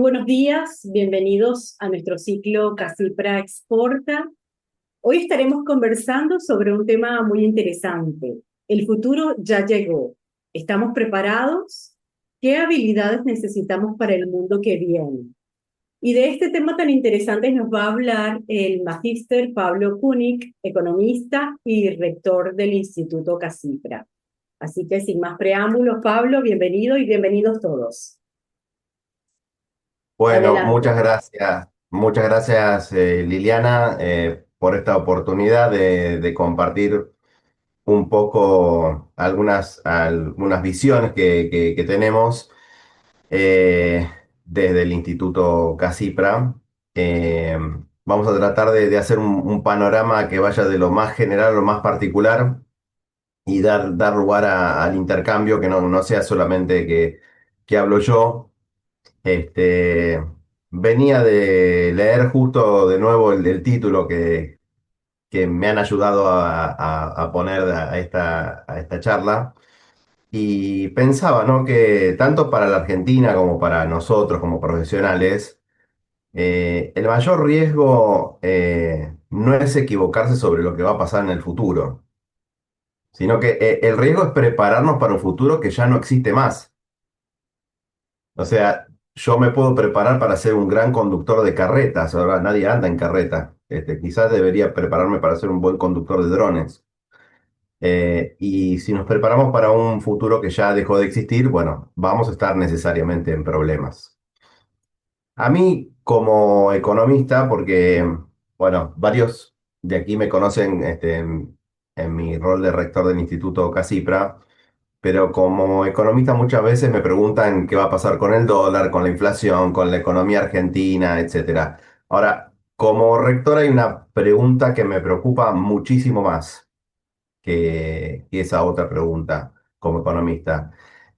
buenos días, bienvenidos a nuestro ciclo Casipra Exporta. Hoy estaremos conversando sobre un tema muy interesante. El futuro ya llegó. ¿Estamos preparados? ¿Qué habilidades necesitamos para el mundo que viene? Y de este tema tan interesante nos va a hablar el magíster Pablo Kunik, economista y rector del Instituto Casipra. Así que sin más preámbulos, Pablo, bienvenido y bienvenidos todos. Bueno, Adelante. muchas gracias Liliana por esta oportunidad de compartir un poco algunas visiones que tenemos desde el Instituto Casipra. Eh, Vamos a tratar de hacer un panorama que vaya de lo más general a lo más particular y dar lugar al intercambio, que no sea solamente que hablo yo. Este, Venía de leer justo de nuevo el título que me han ayudado a poner a esta charla y pensaba, ¿no? Que tanto para la Argentina como para nosotros como profesionales, el mayor riesgo no es equivocarse sobre lo que va a pasar en el futuro, sino que el riesgo es prepararnos para un futuro que ya no existe más. O sea, yo me puedo preparar para ser un gran conductor de carretas. Ahora nadie anda en carreta. Quizás debería prepararme para ser un buen conductor de drones. Y si nos preparamos para un futuro que ya dejó de existir, bueno, vamos a estar necesariamente en problemas. A mí, como economista, porque, bueno, varios de aquí me conocen en mi rol de rector del Instituto Casipra. Pero como economista muchas veces me preguntan qué va a pasar con el dólar, con la inflación, con la economía argentina, etcétera. Ahora, como rector hay una pregunta que me preocupa muchísimo más que esa otra pregunta como economista.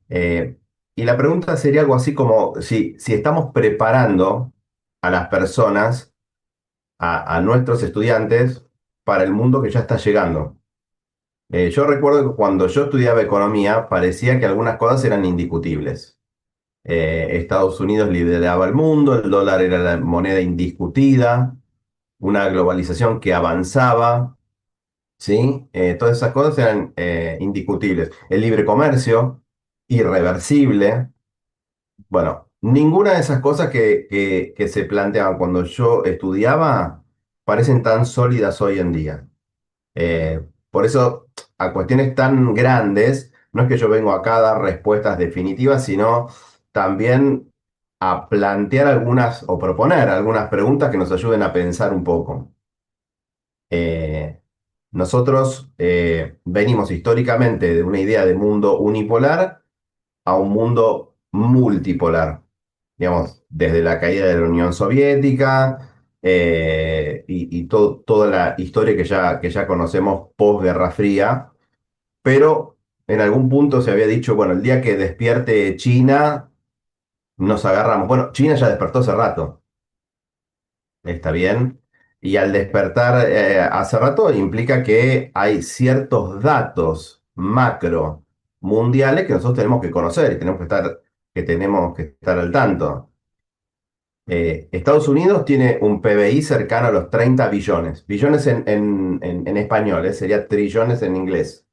Eh, y la pregunta sería algo así como si estamos preparando a las personas, a nuestros estudiantes, para el mundo que ya está llegando. Yo recuerdo que cuando yo estudiaba economía parecía que algunas cosas eran indiscutibles. Estados Unidos lideraba el mundo, el dólar era la moneda indiscutida, una globalización que avanzaba, ¿sí? Todas esas cosas eran indiscutibles. El libre comercio, irreversible. Bueno, ninguna de esas cosas que se planteaban cuando yo estudiaba parecen tan sólidas hoy en día. Por eso, a cuestiones tan grandes, no es que yo vengo acá a dar respuestas definitivas, sino también a plantear algunas o proponer algunas preguntas que nos ayuden a pensar un poco. Eh, Nosotros venimos históricamente de una idea de mundo unipolar a un mundo multipolar, digamos, desde la caída de la Unión Soviética y toda la historia que ya conocemos post-Guerra Fría, pero en algún punto se había dicho, bueno, el día que despierte China, nos agarramos. Bueno, China ya despertó hace rato, ¿está bien? Y al despertar hace rato implica que hay ciertos datos macro mundiales que nosotros tenemos que conocer y tenemos que estar al tanto. Estados Unidos tiene un PBI cercano a los 30 billones. Billones en español, sería trillones en inglés.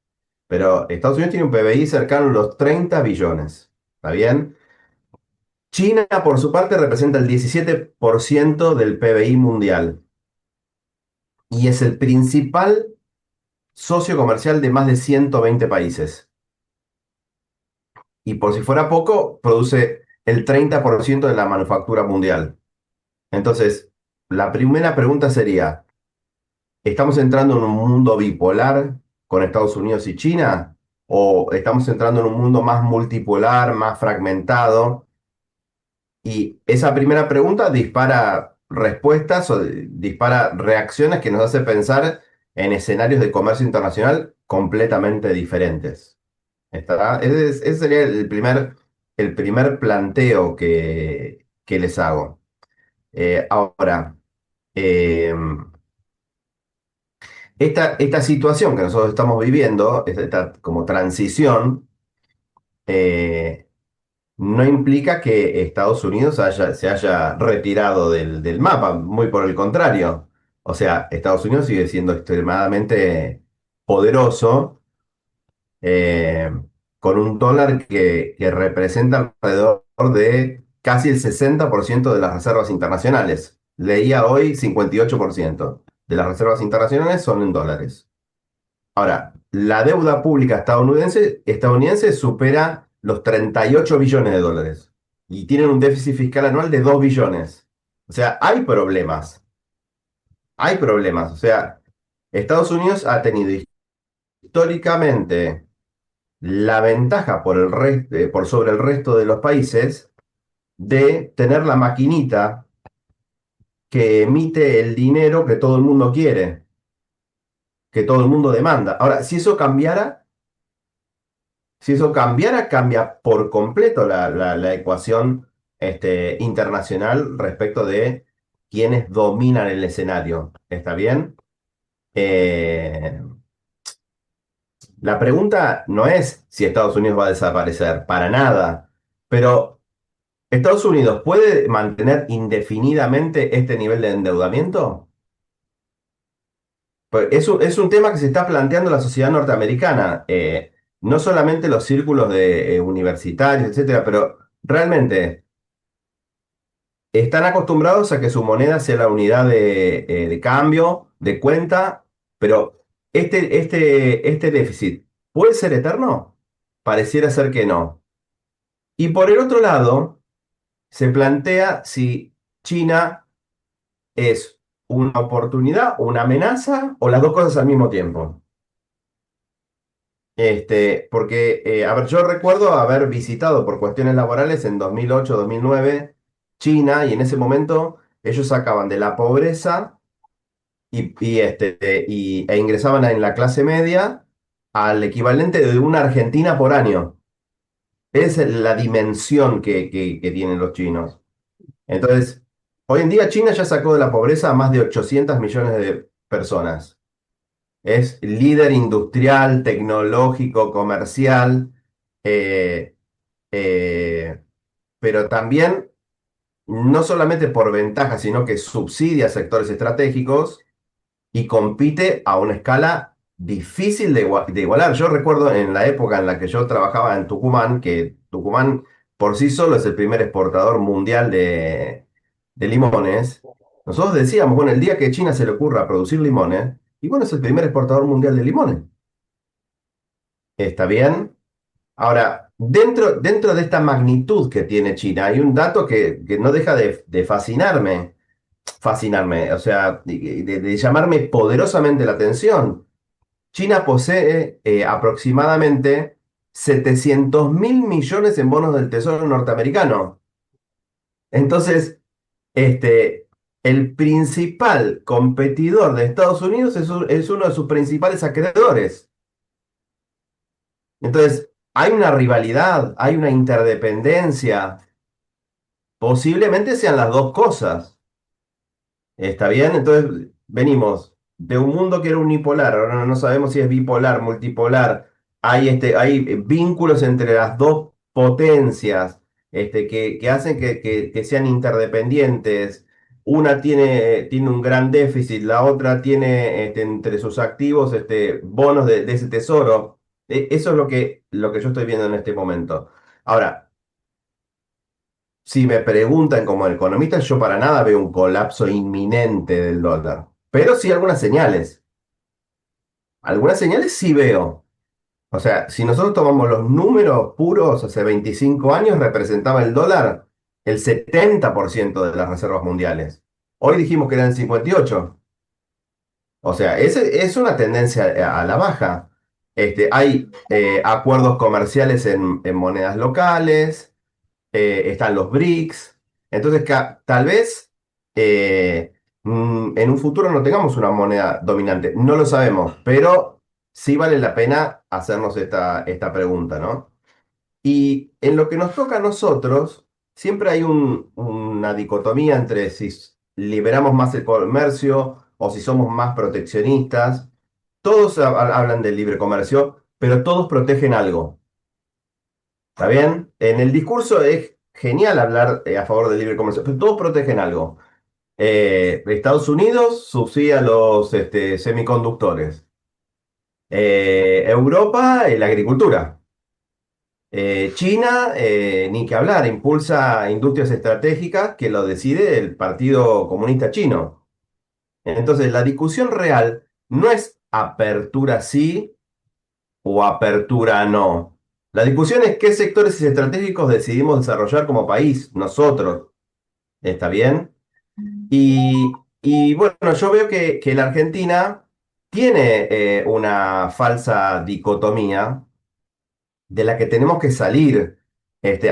Pero Estados Unidos tiene un PBI cercano a los 30 billones. ¿Está bien? China, por su parte, representa el 17% del PBI mundial y es el principal socio comercial de más de 120 países. Y por si fuera poco, produce el 30% de la manufactura mundial. Entonces, la primera pregunta sería, ¿estamos entrando en un mundo bipolar con Estados Unidos y China? ¿O estamos entrando en un mundo más multipolar, más fragmentado? Y esa primera pregunta dispara respuestas o dispara reacciones que nos hace pensar en escenarios de comercio internacional completamente diferentes. ¿Está? Ese sería el primer planteo que les hago. Ahora, eh, esta situación que nosotros estamos viviendo, esta como transición, eh, no implica que Estados Unidos se haya retirado del mapa, muy por el contrario. O sea, Estados Unidos sigue siendo extremadamente poderoso, eh, con un dólar que representa alrededor de casi el 60% de las reservas internacionales. Leía hoy 58% de las reservas internacionales son en dólares. Ahora, la deuda pública estadounidense supera los 38 billones de dólares y tienen un déficit fiscal anual de 2 billones. O sea, hay problemas, hay problemas. O sea, Estados Unidos ha tenido históricamente la ventaja por sobre el resto de los países de tener la maquinita que emite el dinero que todo el mundo quiere, que todo el mundo demanda. Ahora, si eso cambiara, cambia por completo la ecuación internacional respecto de quienes dominan el escenario. ¿Está bien? Eh, la pregunta no es si Estados Unidos va a desaparecer, para nada. Pero ¿Estados Unidos puede mantener indefinidamente este nivel de endeudamiento? Pues es un tema que se está planteando la sociedad norteamericana, no solamente los círculos de universitarios, etcétera, pero realmente están acostumbrados a que su moneda sea la unidad de cambio, de cuenta, pero este déficit ¿puede ser eterno? Pareciera ser que no. Y por el otro lado, se plantea si China es una oportunidad, una amenaza o las dos cosas al mismo tiempo. Porque, a ver, yo recuerdo haber visitado por cuestiones laborales en 2008, 2009 China, y en ese momento ellos sacaban de la pobreza e ingresaban en la clase media al equivalente de una Argentina por año. Es la dimensión que tienen los chinos. Entonces, hoy en día China ya sacó de la pobreza a más de 800 millones de personas. Es líder industrial, tecnológico, comercial, eh, eh, pero también no solamente por ventaja, sino que subsidia sectores estratégicos y compite a una escala difícil de igualar. Yo recuerdo en la época en la que yo trabajaba en Tucumán, que Tucumán por sí solo es el primer exportador mundial de limones. Nosotros decíamos, bueno, el día que China se le ocurra producir limones, y bueno, es el primer exportador mundial de limones. ¿Está bien? Ahora, dentro de esta magnitud que tiene China, hay un dato que no deja de fascinarme, o sea, de llamarme poderosamente la atención. China posee aproximadamente 700.000 millones en bonos del Tesoro norteamericano. Entonces, este, el principal competidor de Estados Unidos es uno de sus principales acreedores. Entonces, hay una rivalidad, hay una interdependencia. Posiblemente sean las dos cosas. ¿Está bien? Entonces, venimos de un mundo que era unipolar, ahora no sabemos si es bipolar, multipolar. Hay vínculos entre las dos potencias, que hacen que sean interdependientes. Una tiene un gran déficit, la otra tiene entre sus activos bonos de ese tesoro. Eso es lo que yo estoy viendo en este momento. Ahora, si me preguntan como economista, yo para nada veo un colapso inminente del dólar, pero sí algunas señales. Algunas señales sí veo. O sea, si nosotros tomamos los números puros, hace 25 años representaba el dólar el 70% de las reservas mundiales. Hoy dijimos que eran 58. O sea, es una tendencia a la baja. Hay acuerdos comerciales en monedas locales. Están los BRICS. Entonces, tal vez en un futuro no tengamos una moneda dominante. No lo sabemos, pero sí vale la pena hacernos esta pregunta, ¿no? Y en lo que nos toca a nosotros, siempre hay una dicotomía entre si liberamos más el comercio o si somos más proteccionistas. Todos hablan del libre comercio, pero todos protegen algo. ¿Está bien? En el discurso es genial hablar a favor del libre comercio, pero todos protegen algo. Estados Unidos subsidia los semiconductores. Europa, la agricultura. China, ni que hablar, impulsa industrias estratégicas que lo decide el Partido Comunista Chino. Entonces, la discusión real no es apertura sí o apertura no. La discusión es qué sectores estratégicos decidimos desarrollar como país, nosotros. ¿Está bien? Y bueno, yo veo que la Argentina tiene una falsa dicotomía de la que tenemos que salir,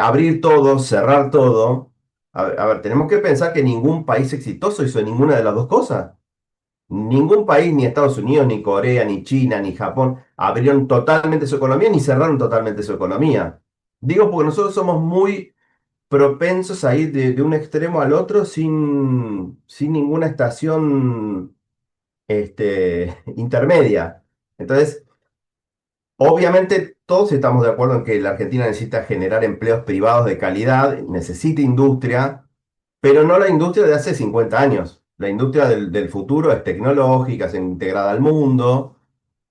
abrir todo, cerrar todo. A ver, tenemos que pensar que ningún país exitoso hizo ninguna de las dos cosas. Ningún país, ni Estados Unidos, ni Corea, ni China, ni Japón, abrieron totalmente su economía ni cerraron totalmente su economía. Digo porque nosotros somos muy propensos a ir de un extremo al otro sin ninguna estación intermedia. Entonces, obviamente, todos estamos de acuerdo en que la Argentina necesita generar empleos privados de calidad, necesita industria, pero no la industria de hace 50 años. La industria del futuro es tecnológica, es integrada al mundo,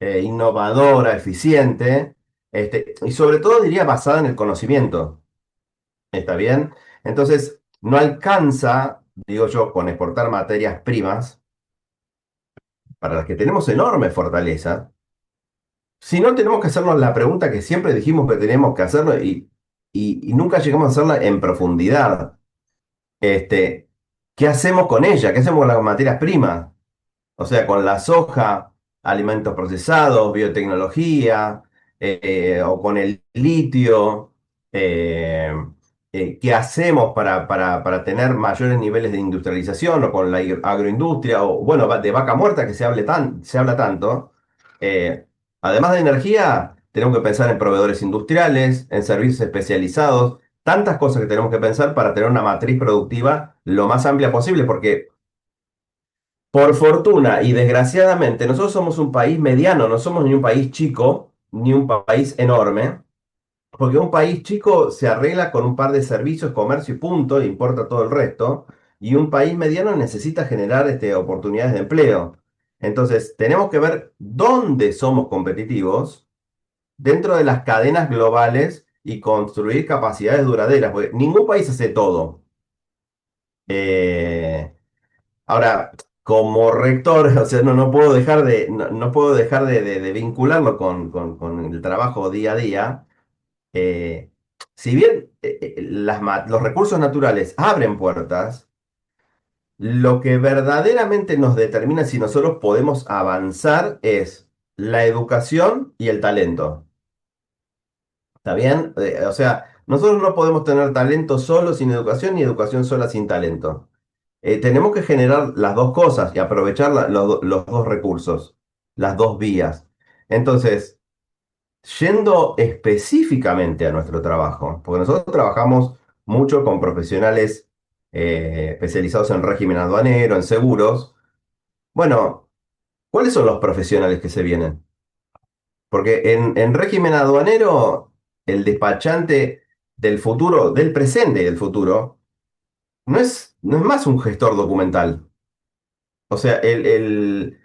innovadora, eficiente, y sobre todo diría basada en el conocimiento. ¿Está bien? Entonces, no alcanza, digo yo, con exportar materias primas, para las que tenemos enorme fortaleza, si no tenemos que hacernos la pregunta que siempre dijimos que teníamos que hacerlo y nunca llegamos a hacerla en profundidad. Este, ¿Qué hacemos con ella? ¿Qué hacemos con las materias primas? O sea, con la soja, alimentos procesados, biotecnología, o con el litio, eh, ¿qué hacemos para tener mayores niveles de industrialización o con la agroindustria? O bueno, de vaca muerta que se habla tanto. Eh, Además de energía, tenemos que pensar en proveedores industriales, en servicios especializados, tantas cosas que tenemos que pensar para tener una matriz productiva lo más amplia posible, porque por fortuna y desgraciadamente, nosotros somos un país mediano, no somos ni un país chico, ni un país enorme, porque un país chico se arregla con un par de servicios, comercio y punto, e importa todo el resto, y un país mediano necesita generar oportunidades de empleo. Entonces, tenemos que ver dónde somos competitivos dentro de las cadenas globales y construir capacidades duraderas, porque ningún país hace todo. Eh, Ahora, como rector, o sea, no puedo dejar no puedo dejar de vincularlo con el trabajo día a día. Eh, si bien los recursos naturales abren puertas, lo que verdaderamente nos determina si nosotros podemos avanzar es la educación y el talento. ¿Está bien? O sea, nosotros no podemos tener talento solo sin educación ni educación sola sin talento. Tenemos que generar las dos cosas y aprovechar los dos recursos, las dos vías. Entonces, yendo específicamente a nuestro trabajo, porque nosotros trabajamos mucho con profesionales especializados en régimen aduanero, en seguros. Bueno, ¿cuáles son los profesionales que se vienen? Porque en régimen aduanero, el despachante del futuro, del presente y del futuro, no es más un gestor documental. O sea, el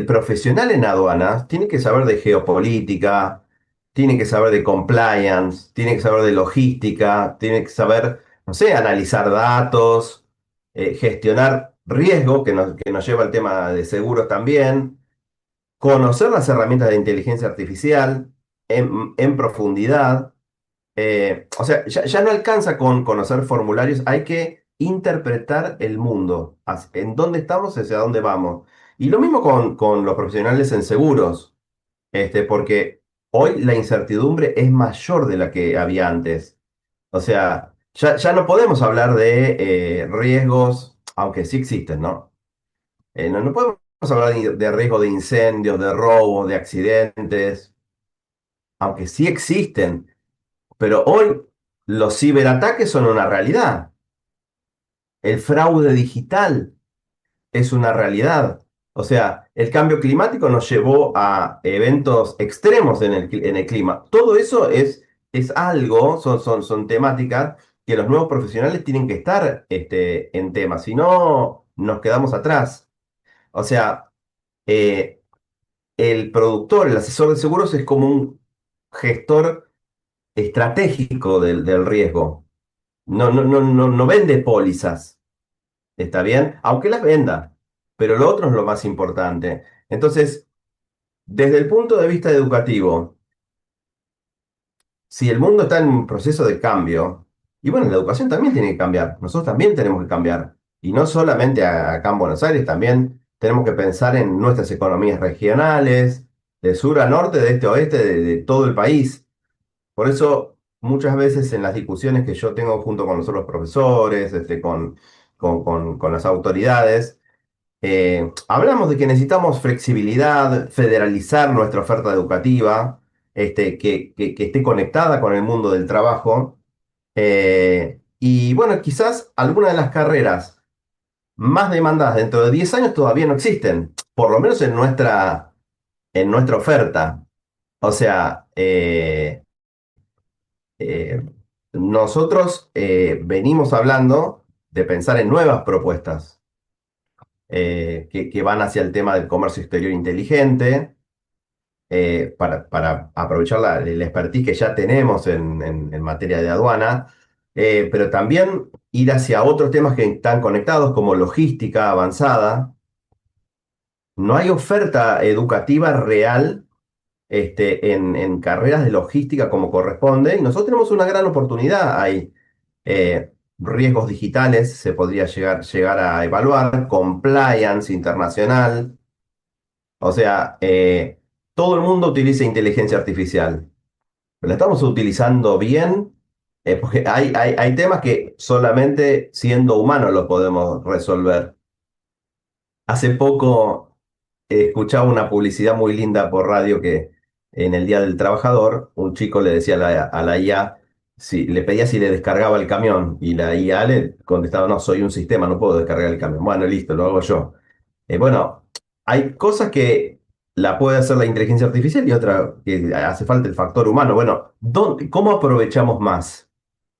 profesional en aduanas tiene que saber de geopolítica, tiene que saber de compliance, tiene que saber de logística, tiene que saber, no sé, analizar datos, gestionar riesgo, que nos lleva al tema de seguros también, conocer las herramientas de inteligencia artificial en profundidad. O sea, ya no alcanza con conocer formularios, hay que interpretar el mundo, en dónde estamos, hacia dónde vamos. Y lo mismo con los profesionales en seguros, porque hoy la incertidumbre es mayor de la que había antes. O sea, ya no podemos hablar de riesgos, aunque sí existen, ¿no? No podemos hablar de riesgo de incendios, de robos, de accidentes, aunque sí existen. Pero hoy los ciberataques son una realidad. El fraude digital es una realidad. O sea, el cambio climático nos llevó a eventos extremos en el clima. Todo eso es es algo, son temáticas que los nuevos profesionales tienen que estar en temas, si no nos quedamos atrás. O sea, eh, el productor, el asesor de seguros es como un gestor estratégico del riesgo. No vende pólizas, ¿está bien? Aunque las venda, pero lo otro es lo más importante. Entonces, desde el punto de vista educativo, si el mundo está en un proceso de cambio, y bueno, la educación también tiene que cambiar, nosotros también tenemos que cambiar, y no solamente acá en Buenos Aires, también tenemos que pensar en nuestras economías regionales, de sur a norte, de este a oeste, de todo el país. Por eso, muchas veces en las discusiones que yo tengo junto con los otros profesores, con las autoridades, hablamos de que necesitamos flexibilidad, federalizar nuestra oferta educativa, que esté conectada con el mundo del trabajo. Y bueno, quizás algunas de las carreras más demandadas dentro de 10 años todavía no existen, por lo menos en nuestra oferta. O sea, eh, nosotros venimos hablando de pensar en nuevas propuestas que van hacia el tema del comercio exterior inteligente, para aprovechar el expertise que ya tenemos en materia de aduana, pero también ir hacia otros temas que están conectados, como logística avanzada. No hay oferta educativa real en carreras de logística como corresponde, y nosotros tenemos una gran oportunidad. Hay riesgos digitales, se podría llegar a evaluar, compliance internacional. O sea, todo el mundo utiliza inteligencia artificial. ¿La estamos utilizando bien? Porque hay temas que solamente siendo humanos los podemos resolver. Hace poco escuchaba una publicidad muy linda por radio que en el Día del Trabajador un chico le decía a la IA, si, le pedía si le descargaba el camión y la IA le contestaba, no, soy un sistema, no puedo descargar el camión. Bueno, listo, lo hago yo. Bueno, hay cosas que la puede hacer la inteligencia artificial y otra que hace falta el factor humano. Bueno, ¿cómo aprovechamos más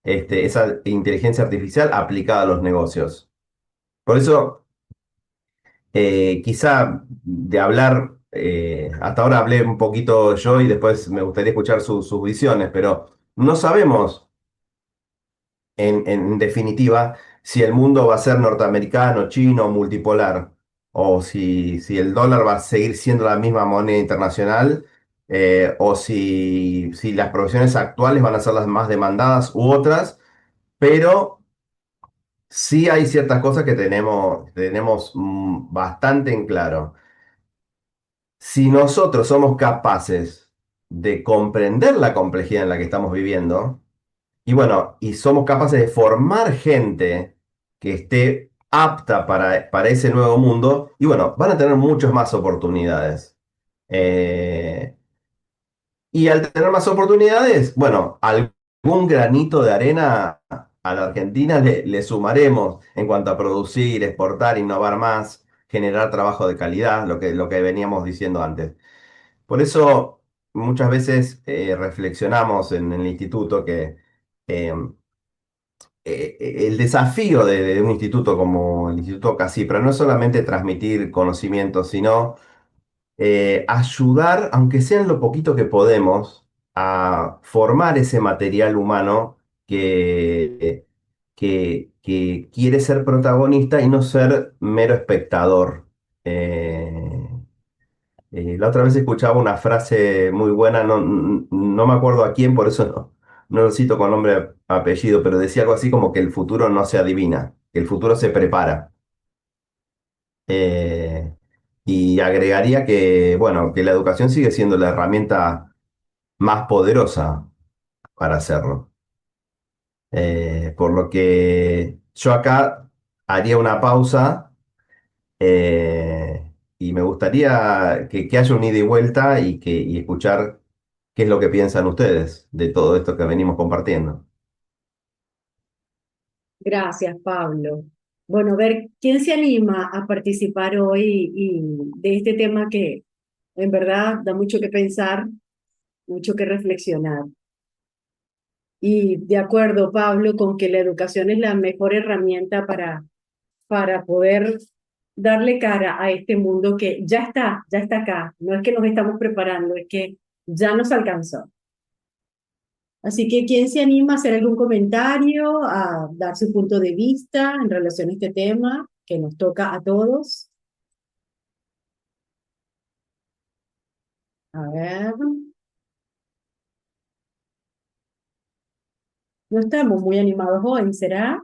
esa inteligencia artificial aplicada a los negocios? Por eso, quizá de hablar, hasta ahora hablé un poquito yo y después me gustaría escuchar sus visiones, pero no sabemos en definitiva, si el mundo va a ser norteamericano, chino, multipolar, o si el dólar va a seguir siendo la misma moneda internacional, o si las profesiones actuales van a ser las más demandadas u otras, pero sí hay ciertas cosas que tenemos bastante en claro. Si nosotros somos capaces de comprender la complejidad en la que estamos viviendo, y bueno, y somos capaces de formar gente que esté apta para ese nuevo mundo. Y bueno, van a tener muchas más oportunidades. Eh, y al tener más oportunidades, bueno, algún granito de arena a la Argentina le sumaremos en cuanto a producir, exportar, innovar más, generar trabajo de calidad, lo que veníamos diciendo antes. Por eso muchas veces reflexionamos en el instituto que eh, el desafío de un instituto como el Instituto Casipra no es solamente transmitir conocimientos, sino ayudar, aunque sea en lo poquito que podemos, a formar ese material humano que quiere ser protagonista y no ser mero espectador. Eh, la otra vez escuchaba una frase muy buena, no me acuerdo a quién, por eso no lo cito con nombre y apellido, pero decía algo así como que el futuro no se adivina, que el futuro se prepara. Eh, y agregaría que, bueno, que la educación sigue siendo la herramienta más poderosa para hacerlo. Por lo que yo acá haría una pausa, y me gustaría que haya un ida y vuelta y escuchar qué es lo que piensan ustedes de todo esto que venimos compartiendo. Gracias, Pablo. Bueno, ver quién se anima a participar hoy y de este tema que en verdad da mucho que pensar, mucho que reflexionar. Y de acuerdo, Pablo, con que la educación es la mejor herramienta para poder darle cara a este mundo que ya está acá. No es que nos estamos preparando, es que ya nos alcanzó. Así que, ¿quién se anima a hacer algún comentario, a dar su punto de vista en relación a este tema que nos toca a todos? A ver, no estamos muy animados hoy, ¿será?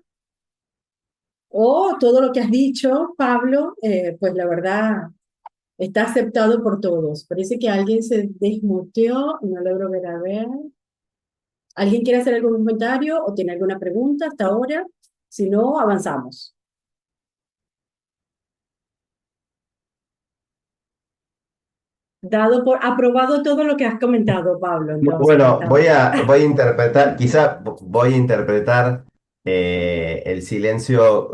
O todo lo que has dicho, Pablo, pues la verdad está aceptado por todos. Parece que alguien se desmuteó, no logro ver, a ver. ¿Alguien quiere hacer algún comentario o tiene alguna pregunta hasta ahora? Si no, avanzamos. Dado por aprobado todo lo que has comentado, Pablo, entonces Bueno, estamos. voy a interpretar, quizá voy a interpretar el silencio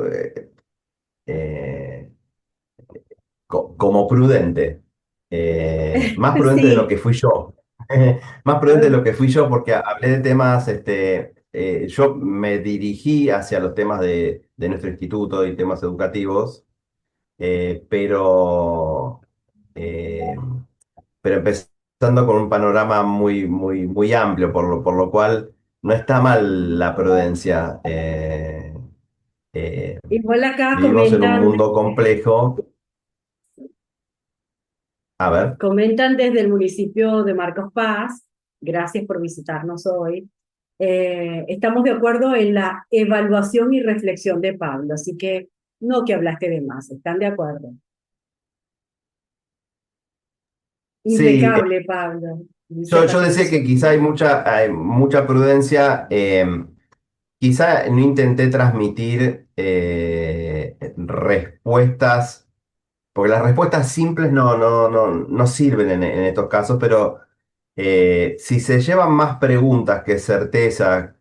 eh, como prudente, más prudente de lo que Sí, fui yo, más prudente de lo que fui yo porque hablé de temas, yo me dirigí hacia los temas de nuestro instituto y temas educativos, pero, eh, pero empezando con un panorama muy amplio, por lo cual no está mal la prudencia. Eh, igual acá Vivimos en un mundo complejo. A ver. comentan desde el municipio de Marcos Paz, gracias por visitarnos hoy. Estamos de acuerdo en la evaluación y reflexión de Pablo, así que no que hablaste de más, están de acuerdo. Sí, Impecable, Pablo, dice yo decía que Patricio. quizá hay mucha prudencia. Quizá no intenté transmitir respuestas, porque las respuestas simples no sirven en estos casos, pero si se llevan más preguntas que certeza,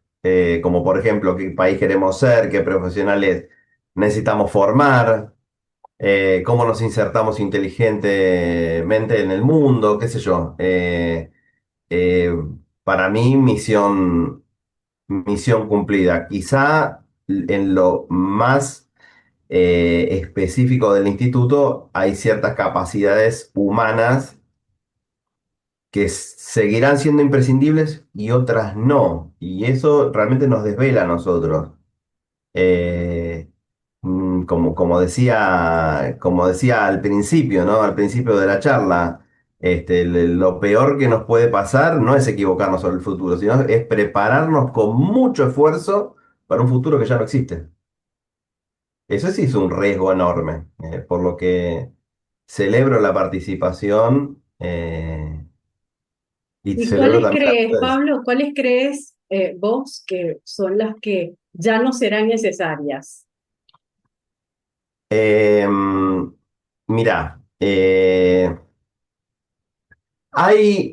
como por ejemplo qué país queremos ser, qué profesionales necesitamos formar, cómo nos insertamos inteligentemente en el mundo, qué sé yo. Eh, para mí, misión cumplida. Quizá en lo más específico del instituto hay ciertas capacidades humanas que seguirán siendo imprescindibles y otras no. Y eso realmente nos desvela a nosotros. Eh, como decía al principio, ¿no? Al principio de la charla, lo peor que nos puede pasar no es equivocarnos sobre el futuro, sino es prepararnos con mucho esfuerzo para un futuro que ya no existe. Eso sí es un riesgo enorme, por lo que celebro la participación y ¿Y celebro cuáles también la crees, prudencia. Pablo, cuáles crees vos que son las que ya no serán necesarias? Mira, Hay,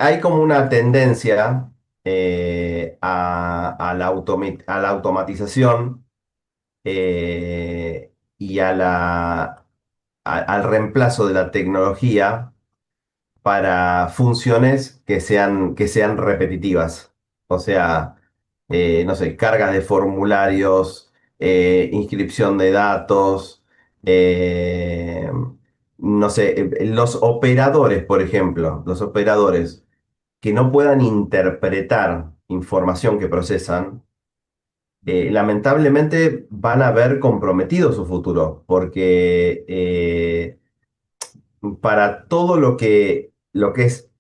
hay como una tendencia a la automatización y al reemplazo de la tecnología para funciones que sean repetitivas. O sea, no sé, cargas de formularios, inscripción de datos, eh, no sé, los operadores, por ejemplo, los operadores que no puedan interpretar información que procesan, lamentablemente van a ver comprometido su futuro, porque para todo lo que es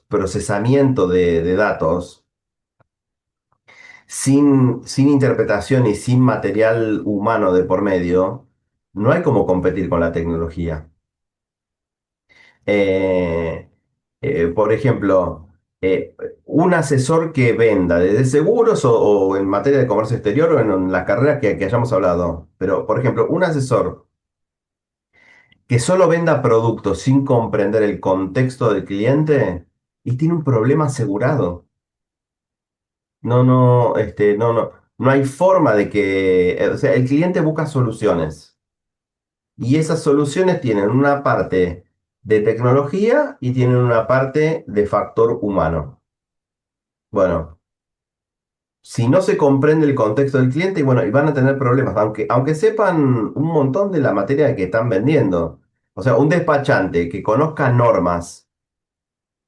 procesamiento de datos, sin interpretación y sin material humano de por medio, no hay cómo competir con la tecnología. Eh, por ejemplo, eh, un asesor que venda desde seguros o en materia de comercio exterior o en las carreras que hayamos hablado, pero por ejemplo, un asesor que solo venda productos sin comprender el contexto del cliente y tiene un problema asegurado. No hay forma de que, o sea, el cliente busca soluciones y esas soluciones tienen una parte de tecnología y tienen una parte de factor humano. Bueno, si no se comprende el contexto del cliente, y bueno, y van a tener problemas, aunque sepan un montón de la materia que están vendiendo. O sea, un despachante que conozca normas,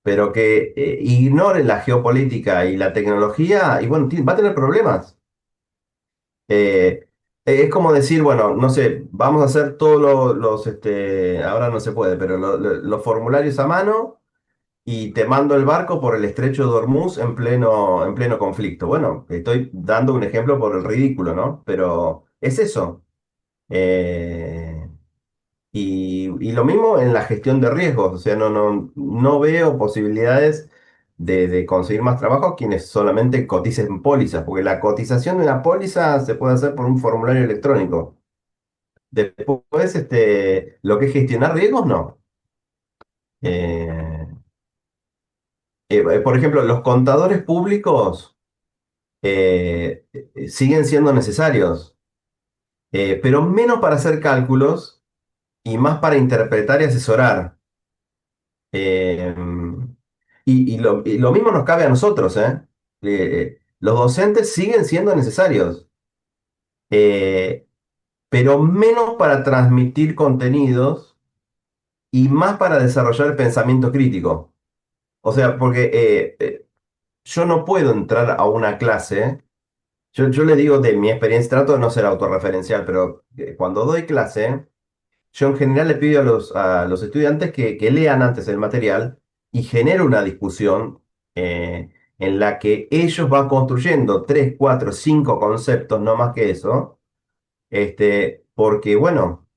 pero que ignore la geopolítica y la tecnología, y bueno, va a tener problemas. Eh, es como decir, bueno, no sé, vamos a hacer todos ahora no se puede, pero los formularios a mano y te mando el barco por el estrecho de Hormuz en pleno conflicto. Bueno, estoy dando un ejemplo por el ridículo, ¿no? Pero es eso. Eh, y lo mismo en la gestión de riesgos, o sea, no veo posibilidades de conseguir más trabajo quienes solamente coticen pólizas, porque la cotización de una póliza se puede hacer por un formulario electrónico. Después, lo que es gestionar riesgos, no. Eh, por ejemplo, los contadores públicos siguen siendo necesarios, pero menos para hacer cálculos y más para interpretar y asesorar. Eh, y lo mismo nos cabe a nosotros, ¿eh? Los docentes siguen siendo necesarios, eh, pero menos para transmitir contenidos y más para desarrollar el pensamiento crítico. O sea, porque yo no puedo entrar a una clase, yo le digo de mi experiencia, trato de no ser autorreferencial, pero cuando doy clase, yo en general le pido a los estudiantes que lean antes el material y genero una discusión en la que ellos van construyendo tres, cuatro, cinco conceptos, no más que eso, porque bueno,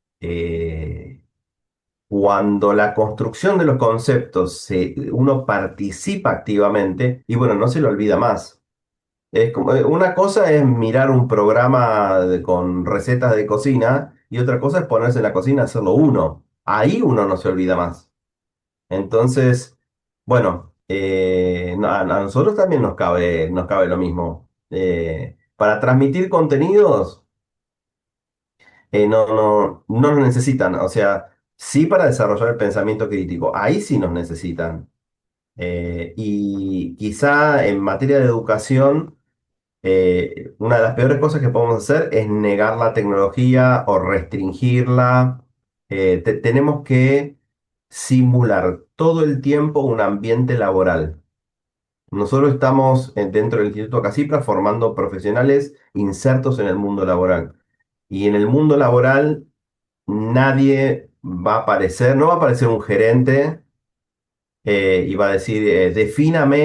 cuando la construcción de los conceptos uno participa activamente y bueno, no se lo olvida más. Es como, una cosa es mirar un programa con recetas de cocina y otra cosa es ponerse en la cocina a hacerlo uno. Ahí uno no se olvida más. Entonces, bueno, a nosotros también nos cabe lo mismo. Para transmitir contenidos, no nos necesitan. O sea, sí para desarrollar el pensamiento crítico. Ahí sí nos necesitan. Y quizá en materia de educación una de las peores cosas que podemos hacer es negar la tecnología o restringirla. Tenemos que simular todo el tiempo un ambiente laboral. Nosotros estamos dentro del Instituto Casipra formando profesionales insertos en el mundo laboral. Y en el mundo laboral nadie va a aparecer, no va a aparecer un gerente y va a decir, defíname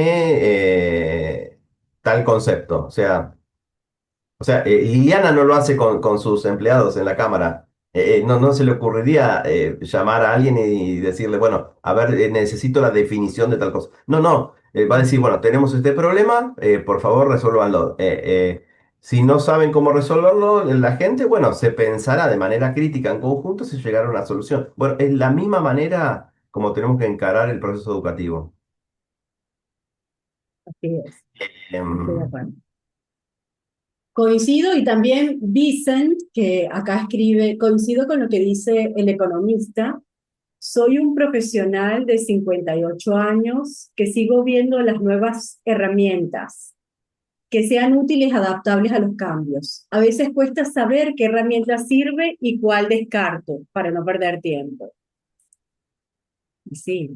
tal concepto. O sea, Liliana no lo hace con sus empleados en la cámara. No se le ocurriría llamar a alguien y decirle, bueno, a ver, necesito la definición de tal cosa. No, va a decir, bueno, tenemos este problema, por favor, resuélvanlo. Si no saben cómo resolverlo, la gente, bueno, se pensará de manera crítica en conjunto si llegar a una solución. Bueno, es la misma manera como tenemos que encarar el proceso educativo. Así es, estoy de Em, acuerdo. Coincido y también Vicent, que acá escribe, coincido con lo que dice el economista. Soy un profesional de 58 años que sigo viendo las nuevas herramientas que sean útiles, adaptables a los cambios. A veces cuesta saber qué herramienta sirve y cuál descarto para no perder tiempo. Sí,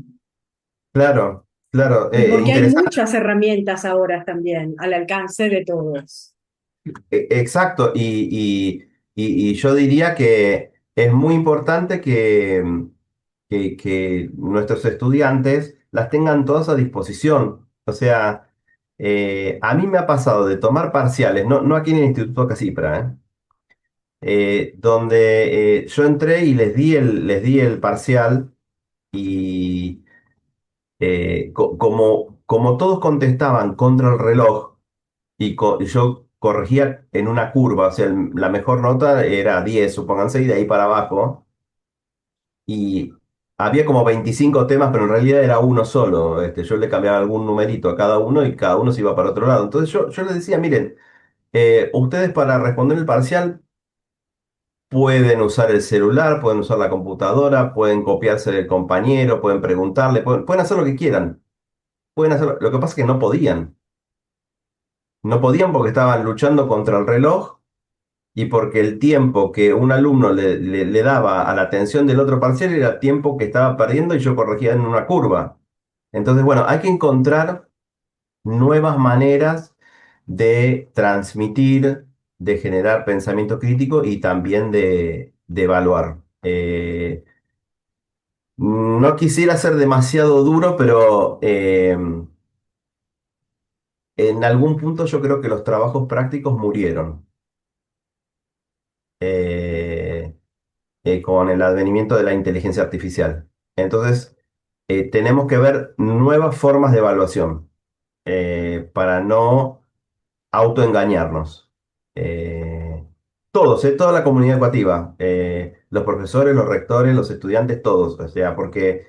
claro, claro, y porque hay interesante. muchas herramientas ahora también al alcance de todos. Exacto, y yo diría que es muy importante que nuestros estudiantes las tengan todas a disposición. O sea, a mí me ha pasado de tomar parciales, no aquí en el Instituto Casipra, donde yo entré y les di el parcial y como todos contestaban contra el reloj, y yo corregía en una curva, o sea, la mejor nota era 10 supónganse, y de ahí para abajo. Y había como 25 temas, pero en realidad era uno solo. Yo le cambiaba algún numerito a cada uno y cada uno se iba para otro lado. Entonces yo les decía, miren, ustedes para responder el parcial pueden usar el celular, pueden usar la computadora, pueden copiarse del compañero, pueden preguntarle, pueden hacer lo que quieran. Pueden hacer, lo que pasa es que no podían. no podían porque estaban luchando contra el reloj y porque el tiempo que un alumno le daba a la atención del otro parcial era tiempo que estaba perdiendo y yo corregía en una curva. Entonces, bueno, hay que encontrar nuevas maneras de transmitir, de generar pensamiento crítico y también de evaluar. No quisiera ser demasiado duro, pero en algún punto yo creo que los trabajos prácticos murieron eh, con el advenimiento de la inteligencia artificial. Entonces, tenemos que ver nuevas formas de evaluación para no autoengañarnos. Eh, todos, toda la comunidad educativa, los profesores, los rectores, los estudiantes, todos. O sea, porque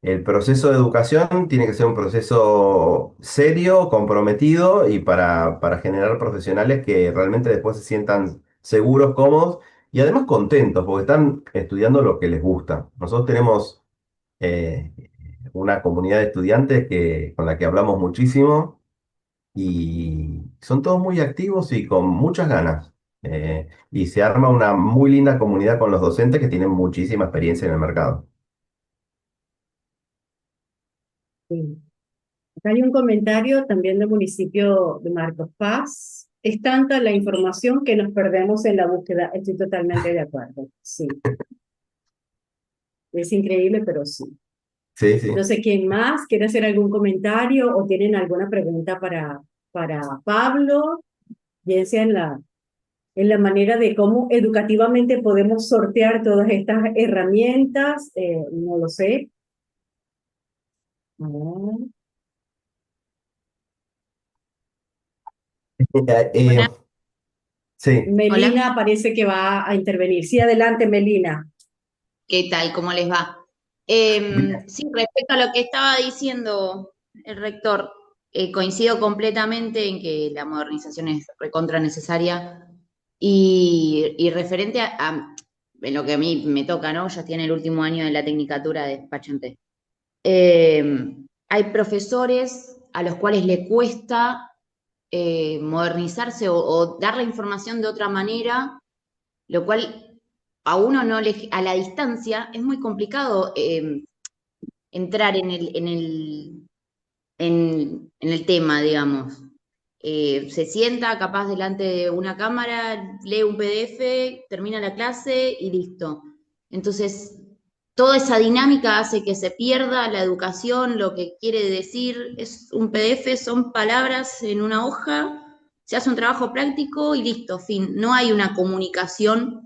el proceso de educación tiene que ser un proceso serio, comprometido y para generar profesionales que realmente después se sientan seguros, cómodos y además contentos porque están estudiando lo que les gusta. Nosotros tenemos eh, una comunidad de estudiantes con la que hablamos muchísimo y son todos muy activos y con muchas ganas. Y se arma una muy linda comunidad con los docentes que tienen muchísima experiencia en el mercado. Sí. Acá hay un comentario también del municipio de Marcos Paz. Es tanta la información que nos perdemos en la búsqueda. Estoy totalmente de acuerdo. Sí, es increíble, pero sí. Sí, sí. No sé quién más quiere hacer algún comentario o tienen alguna pregunta para Pablo, bien sea en la manera de cómo educativamente podemos sortear todas estas herramientas. No lo sé. Ah, Eh, Hola, sí. hola, Melina parece que va a intervenir. Sí, adelante, Melina. ¿qué tal? ¿Cómo les va? Bien. Sí, respecto a lo que estaba diciendo el rector, coincido completamente en que la modernización es recontra necesaria y referente en lo que a mí me toca, ¿no? Ya tiene el último año de la tecnicatura de despachante. Hay profesores a los cuales le cuesta modernizarse o dar la información de otra manera, lo cual a uno no le, a la distancia es muy complicado entrar en el tema, digamos. Se sienta capaz delante de una cámara, lee un PDF, termina la clase y listo. Entonces, toda esa dinámica hace que se pierda la educación, lo que quiere decir es un PDF, son palabras en una hoja, se hace un trabajo práctico y listo, fin. No hay una comunicación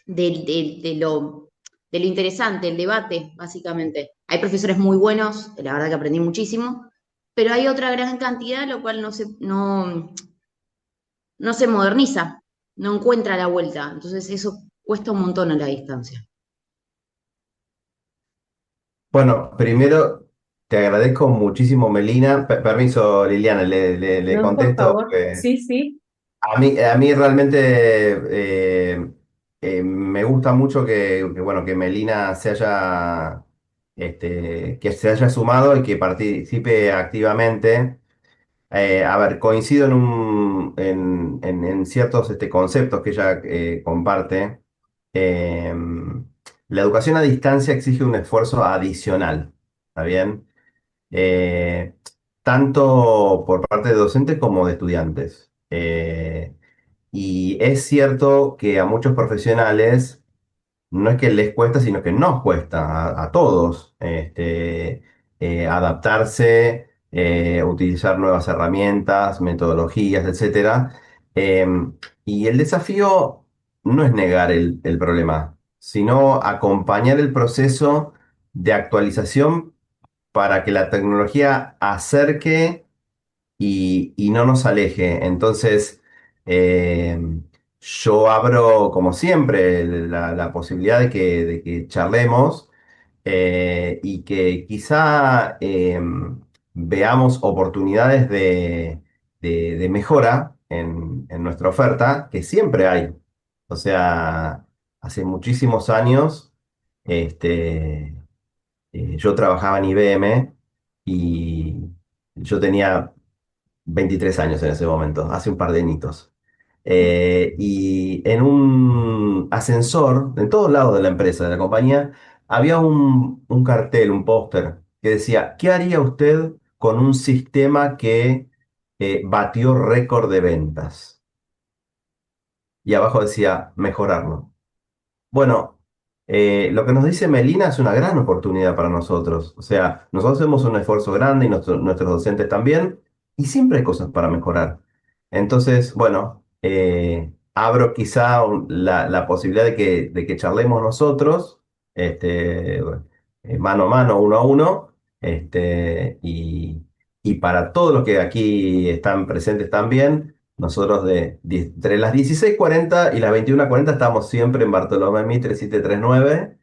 de lo interesante, el debate, básicamente. Hay profesores muy buenos, la verdad que aprendí muchísimo, pero hay otra gran cantidad, lo cual no se moderniza, no encuentra la vuelta. Entonces eso cuesta un montón a la distancia. Bueno, primero te agradezco muchísimo, Melina. Permiso, Liliana, le No, por contesto. favor. Sí, sí. A mí realmente me gusta mucho bueno, que Melina que se haya sumado y que participe activamente. A ver, coincido en ciertos conceptos que ella comparte. Eh, la educación a distancia exige un esfuerzo adicional, ¿está bien? Eh, Tanto por parte de docentes como de estudiantes. Y es cierto que a muchos profesionales no es que les cuesta, sino que nos cuesta a todos adaptarse, utilizar nuevas herramientas, metodologías, etcétera. Y el desafío no es negar el problema, sino acompañar el proceso de actualización para que la tecnología acerque y no nos aleje. Entonces, eh, yo abro, como siempre, la posibilidad de que charlemos y que quizá veamos oportunidades de mejora en nuestra oferta, que siempre hay. O sea, hace muchísimos años, este, yo trabajaba en IBM y yo tenía 23 años en ese momento, hace un par de añitos. Y en un ascensor, en todos lados de la empresa, de la compañía, había un cartel, un póster que decía, ¿qué haría usted con un sistema que batió récord de ventas? Y abajo decía, mejorarlo. Bueno, lo que nos dice Melina es una gran oportunidad para nosotros. O sea, nosotros hacemos un esfuerzo grande y nuestros docentes también, y siempre hay cosas para mejorar. Entonces, bueno, abro quizá la posibilidad de que charlemos nosotros, mano a mano, uno a uno, y para todos los que aquí están presentes también. Nosotros entre las 16:40 y las 21:40 estamos siempre en Bartolomé Mitre 739,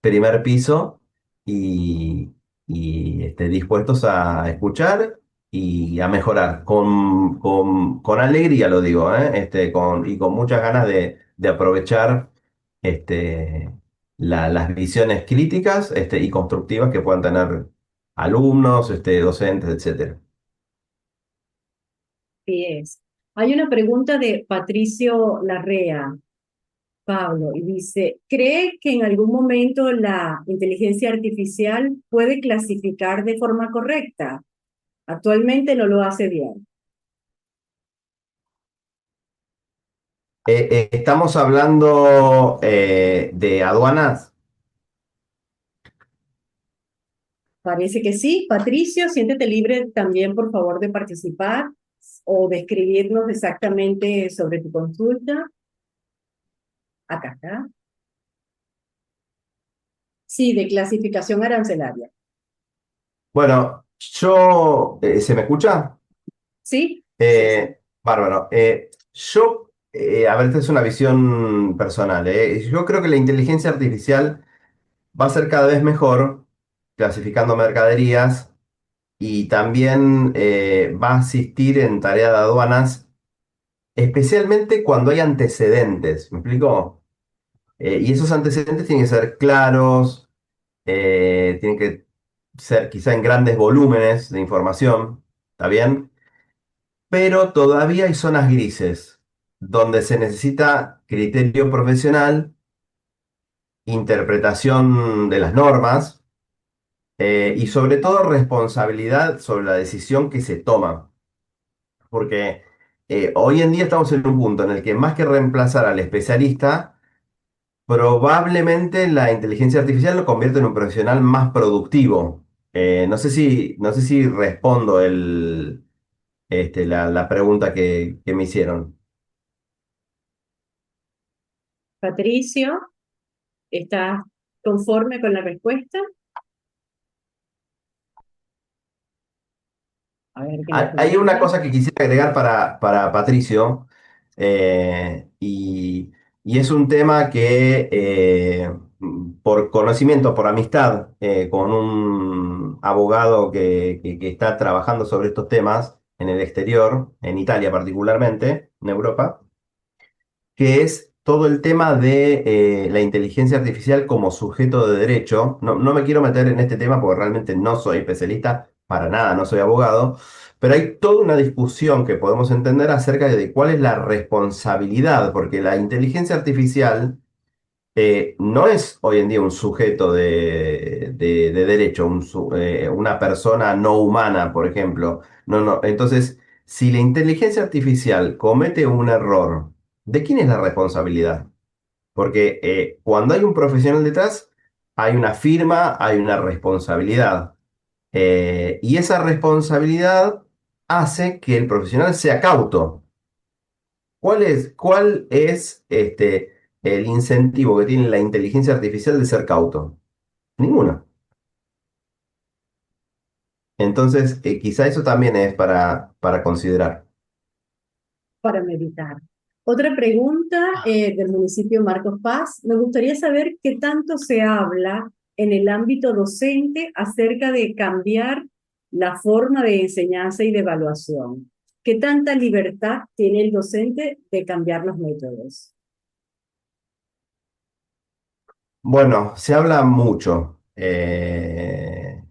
primer piso, y, y dispuestos a escuchar y a mejorar. Con alegría lo digo, ¿eh? Y con muchas ganas de aprovechar este, las visiones críticas y constructivas que puedan tener alumnos, docentes, etcétera. Así es. Hay una pregunta de Patricio Larrea, Pablo, y dice, ¿cree que en algún momento la inteligencia artificial puede clasificar de forma correcta? Actualmente no lo hace bien. Estamos hablando de aduanas. Parece que sí. Patricio, siéntete libre también, por favor, de participar o de escribirnos exactamente sobre tu consulta. Acá está. Sí, de clasificación arancelaria. Bueno, ¿se me escucha? ¿Sí? Sí, sí. Bárbaro. A ver, esta es una visión personal. Yo creo que la inteligencia artificial va a ser cada vez mejor clasificando mercaderías y también va a asistir en tarea de aduanas, especialmente cuando hay antecedentes. ¿Me explico? Y esos antecedentes tienen que ser claros, tienen que ser quizá en grandes volúmenes de información, ¿está bien? Pero todavía hay zonas grises donde se necesita criterio profesional, interpretación de las normas y sobre todo responsabilidad sobre la decisión que se toma. Porque hoy en día estamos en un punto en el que más que reemplazar al especialista, probablemente la inteligencia artificial lo convierte en un profesional más productivo. No sé si respondo la pregunta que me hicieron. Patricio, ¿estás conforme con la respuesta? A ver qué nos Hay una dice. cosa que quisiera agregar para Patricio, y es un tema que por conocimiento, por amistad con un abogado que está trabajando sobre estos temas en el exterior, en Italia particularmente, en Europa, que es todo el tema de la inteligencia artificial como sujeto de derecho. No, no me quiero meter en este tema porque realmente no soy especialista, para nada, no soy abogado, pero hay toda una discusión que podemos entender acerca de cuál es la responsabilidad, porque la inteligencia artificial no es hoy en día un sujeto de derecho, una persona no humana, por ejemplo. No, no. Entonces, si la inteligencia artificial comete un error, ¿de quién es la responsabilidad? Porque cuando hay un profesional detrás, hay una firma, hay una responsabilidad. Y esa responsabilidad hace que el profesional sea cauto. ¿Cuál es el incentivo que tiene la inteligencia artificial de ser cauto? Ninguno. Entonces, quizá eso también es para considerar. Para meditar. Otra pregunta del municipio Marcos Paz. Me gustaría saber qué tanto se habla en el ámbito docente acerca de cambiar la forma de enseñanza y de evaluación. ¿Qué tanta libertad tiene el docente de cambiar los métodos? Bueno, se habla mucho. La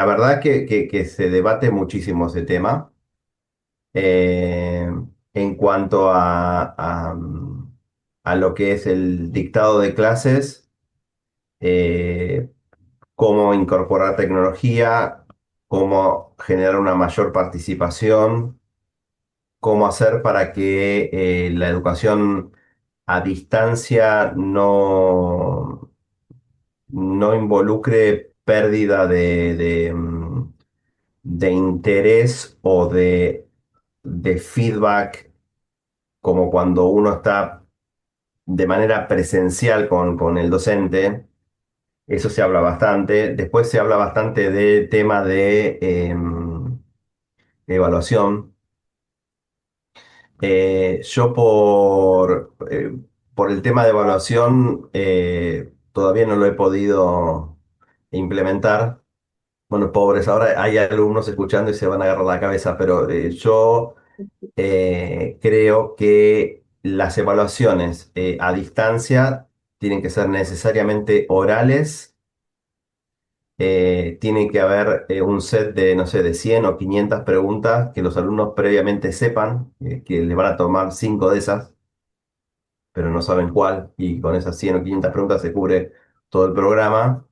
verdad que se debate muchísimo ese tema. Eh, en cuanto a lo que es el dictado de clases, eh, cómo incorporar tecnología, cómo generar una mayor participación, cómo hacer para que la educación a distancia no involucre pérdida de interés o de feedback, como cuando uno está de manera presencial con el docente. Eso se habla bastante. Después se habla bastante de tema de evaluación. Yo por el tema de evaluación todavía no lo he podido implementar. Bueno, pobres, ahora hay alumnos escuchando y se van a agarrar la cabeza, pero yo creo que las evaluaciones a distancia tienen que ser necesariamente orales. Tiene que haber un set de, no sé, de 100 o 500 preguntas que los alumnos previamente sepan, que le van a tomar 5 de esas, pero no saben cuál, y con esas 100 o 500 preguntas se cubre todo el programa.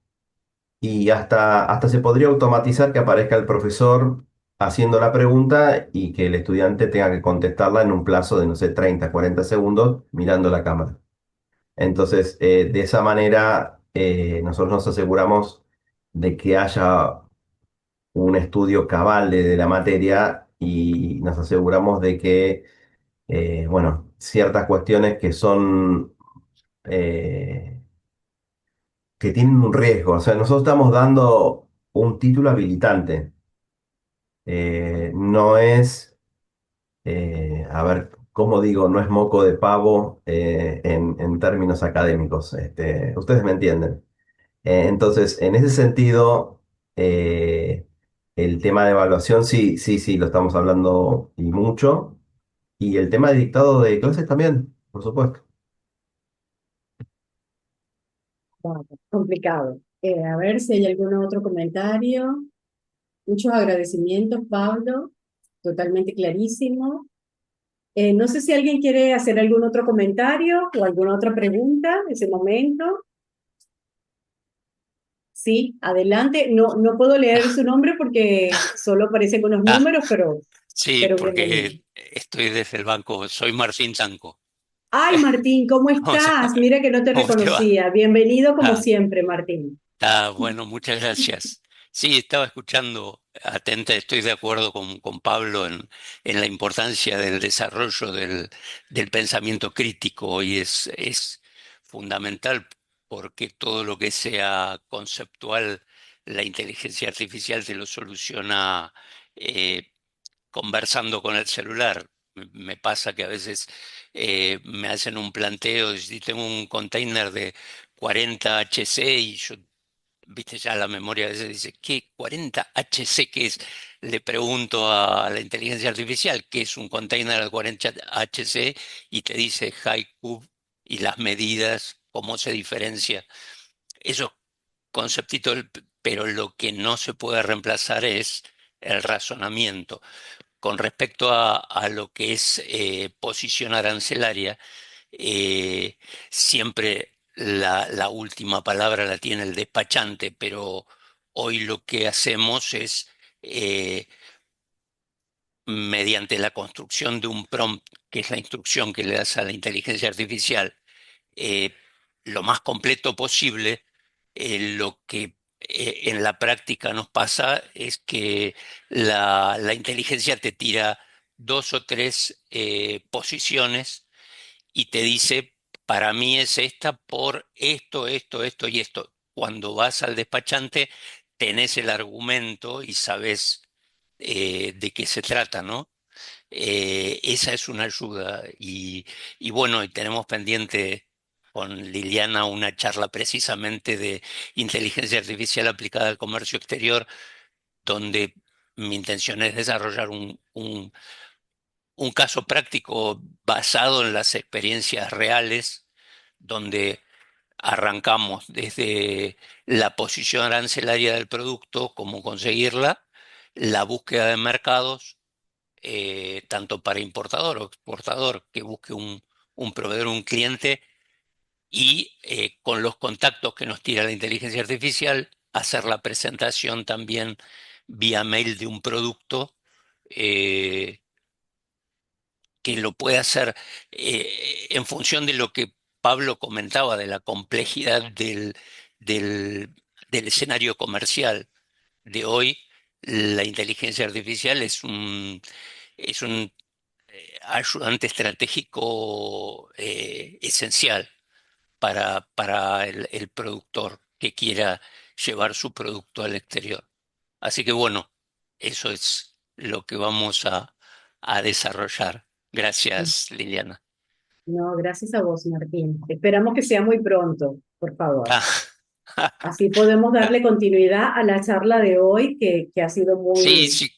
Y hasta se podría automatizar que aparezca el profesor haciendo la pregunta y que el estudiante tenga que contestarla en un plazo de, no sé, 30 40 segundos mirando la cámara. Entonces, de esa manera, nosotros nos aseguramos de que haya un estudio cabal de la materia y nos aseguramos de que, bueno, ciertas cuestiones que son, eh, que tienen un riesgo, o sea, nosotros estamos dando un título habilitante, no es, a ver, ¿cómo digo? No es moco de pavo en términos académicos, ustedes me entienden. Entonces, en ese sentido, el tema de evaluación sí, sí, sí, lo estamos hablando y mucho. Y el tema de dictado de clases también, por supuesto. Wow, complicado. A ver si hay algún otro comentario. Muchos agradecimientos, Pablo. Totalmente clarísimo. No sé si alguien quiere hacer algún otro comentario o alguna otra pregunta en ese momento. Sí, adelante. No, no puedo leer su nombre porque solo aparecen unos Ah, números, sí, pero bienvenido. porque estoy desde el banco. Soy Martín Tanco. Ay, Martín, ¿cómo ¿Cómo se estás? llama? Mira que no te ¿Cómo te va? reconocía. Bienvenido como Ah, siempre, Martín. bueno, muchas gracias. Sí, estaba escuchando atenta, estoy de acuerdo con Pablo en la importancia del desarrollo del pensamiento crítico y es fundamental porque todo lo que sea conceptual, la inteligencia artificial te lo soluciona eh, conversando con el celular. Me pasa que a veces me hacen un planteo, si tengo un container de 40 HC y yo, viste, ya la memoria a veces dice, ¿qué 40 HC qué es? Le pregunto a la inteligencia artificial qué es un container de 40 HC y te dice Haiku y las medidas, cómo se diferencia. Esos conceptitos, pero lo que no se puede reemplazar es el razonamiento. Con respecto a lo que es posición arancelaria, eh, siempre la última palabra la tiene el despachante, pero hoy lo que hacemos es, eh, mediante la construcción de un prompt, que es la instrucción que le das a la inteligencia artificial, eh, lo más completo posible. Lo que en la práctica nos pasa es que la inteligencia te tira dos o tres posiciones y te dice, para mí es esta por esto, esto y esto. Cuando vas al despachante, tenés el argumento y sabes de qué se trata, ¿no? Esa es una ayuda. Y bueno, y tenemos pendiente con Liliana una charla precisamente de inteligencia artificial aplicada al comercio exterior, donde mi intención es desarrollar un caso práctico basado en las experiencias reales, donde arrancamos desde la posición arancelaria del producto, cómo conseguirla, la búsqueda de mercados, tanto para importador o exportador, que busque un proveedor, un cliente, y con los contactos que nos tira la inteligencia artificial, hacer la presentación también vía mail de un producto eh, que lo puede hacer en función de lo que Pablo comentaba, de la complejidad del, del escenario comercial de hoy. La inteligencia artificial es un ayudante estratégico esencial para el productor que quiera llevar su producto al exterior. Así que bueno, eso es lo que vamos a desarrollar. Gracias, Liliana. No, gracias a vos, Martín. Esperamos que sea muy pronto, por favor. Así podemos darle continuidad a la charla de hoy, que ha sido Sí, muy, sí, muy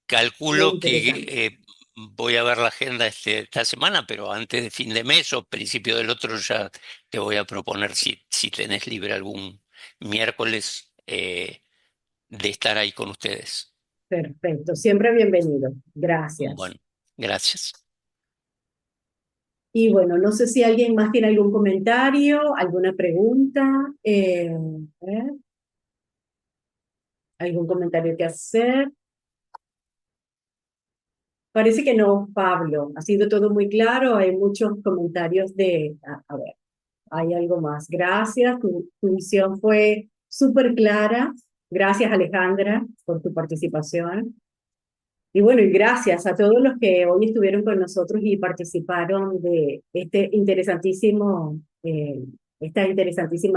calculo interesante. que voy a ver la agenda esta semana, pero antes de fin de mes o principio del otro ya te voy a proponer si tenés libre algún miércoles de estar ahí con ustedes. Perfecto, siempre bienvenido. Gracias. Bueno, gracias. Y bueno, no sé si alguien más tiene algún comentario, alguna pregunta, a ver, algún comentario que hacer. Parece que no, Pablo. Ha sido todo muy claro. Hay muchos comentarios a ver, hay algo más. Gracias. Tu visión fue súper clara. Gracias, Alejandra, por tu participación. Y bueno, y gracias a todos los que hoy estuvieron con nosotros y participaron de esta interesantísima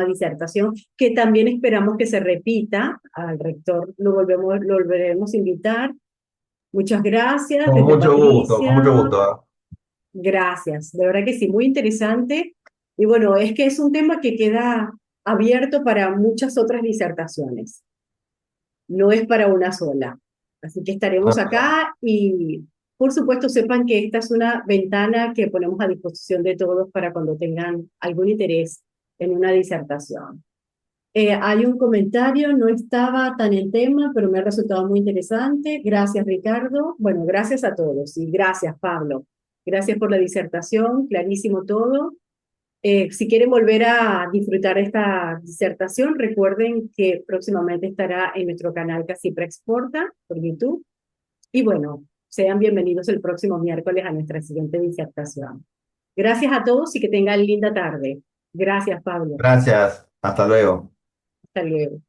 disertación, que también esperamos que se repita. Al rector lo volveremos a invitar. Muchas gracias Con desde mucho gusto, con Patricia. mucho gusto. ¿Ah? Gracias, de verdad que sí, muy interesante. Y bueno, es que es un tema que queda abierto para muchas otras disertaciones, no es para una sola. Así que No, estaremos no. acá y por supuesto sepan que esta es una ventana que ponemos a disposición de todos para cuando tengan algún interés en una disertación. Hay un comentario, no estaba tan en tema, pero me ha resultado muy interesante. Gracias, Ricardo. Bueno, gracias a todos y gracias, Pablo. Gracias por la disertación, clarísimo todo. Si quieren volver a disfrutar esta disertación, recuerden que próximamente estará en nuestro canal Casipra Exporta por YouTube. Y bueno, sean bienvenidos el próximo miércoles a nuestra siguiente disertación. Gracias a todos y que tengan linda tarde. Gracias, Pablo. Gracias, hasta luego. Hasta luego.